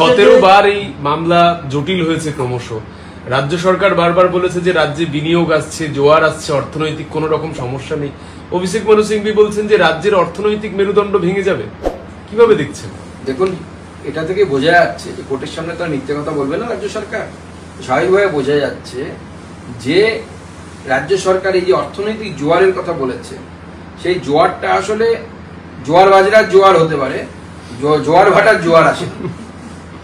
17 বার এই মামলা জটিল হয়েছে ক্রমশ। রাজ্য সরকার বারবার বলেছে যে রাজ্যে বিনিয়োগ আসছে, জোয়ার আসছে, অর্থনৈতিক কোন রকম সমস্যা নেই। অভিষেক মনু সিংভি বলছেন যে রাজ্যের অর্থনৈতিক মেরুদণ্ড ভেঙে যাবে। কিভাবে দেখছেন? দেখুন, এটা থেকে বোঝা যাচ্ছে যে কোর্টের সামনে তো মিথ্যে কথা বলবে না রাজ্য সরকার। স্বাভাবিকভাবে বোঝা যাচ্ছে যে রাজ্য সরকার এই যে অর্থনৈতিক জোয়ারের কথা বলেছে, সেই জোয়ারটা আসলে জোয়ার বাজরার জোয়ার হতে পারে, জোয়ার ভাটার জোয়ার আসে।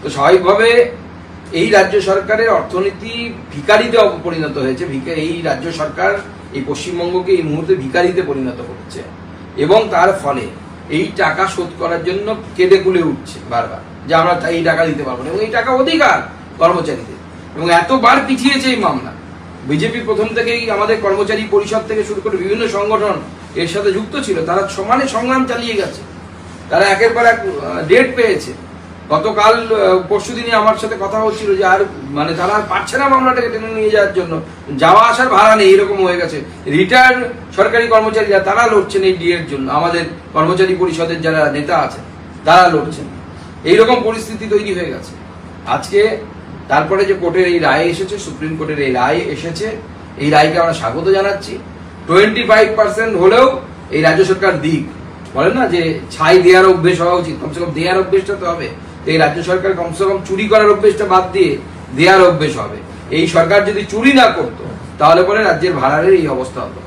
তো স্বাভাবিকভাবে এই রাজ্য সরকারের অর্থনীতি ভিখারিতে পরিণত হয়েছে। এই রাজ্য সরকার এই পশ্চিমবঙ্গকে এই মুহূর্তে ভিখারিতে পরিণত করছে, এবং তার ফলে এই টাকা শোধ করার জন্য কেঁদে কুলে উঠছে বারবার যে আমরা এই টাকা দিতে পারবো না, এবং এই টাকা অধিকার কর্মচারীদের। এবং এতবার পিছিয়েছে এই মামলা। বিজেপি প্রথম থেকেই আমাদের কর্মচারী পরিষদ থেকে শুরু করে বিভিন্ন সংগঠন এর সাথে যুক্ত ছিল, তারা সমানে সংগ্রাম চালিয়ে গেছে, তারা একের পর এক ডেট পেয়েছে। গতকাল পরশুদিনে আমার সাথে কথা হচ্ছিল যে আর মানে তারা আর পারছে না মামলাটাকে টেনে নিয়ে যাওয়ার জন্য, যাওয়া আসার ভাড়া নেই, এরকম হয়ে গেছে। রিটায়ার্ড সরকারি কর্মচারীরা তারা লড়ছেন এই ডিএর জন্য, আমাদের কর্মচারী পরিষদের যারা নেতা আছেন তারা লড়ছেন। এইরকম পরিস্থিতি তৈরি হয়ে গেছে আজকে। তারপরে যে কোর্টের এই রায় এসেছে, সুপ্রিম কোর্টের এই রায় এসেছে, এই রায়কে আমরা স্বাগত জানাচ্ছি। 25% হলেও এই রাজ্য সরকার দিক, বলেন না যে ছাই দেওয়ার অভ্যেস হওয়া উচিত, কমসে কম দেওয়ার অভ্যেসটা তো হবে। এই রাজ্য সরকার কমসে কম চুরি করার অভ্যেসটা বাদ দিয়ে দেওয়ার অভ্যেস হবে। এই সরকার যদি চুরি না করতো তাহলে পরে রাজ্যের ভাড়ারের এই অবস্থা হতো।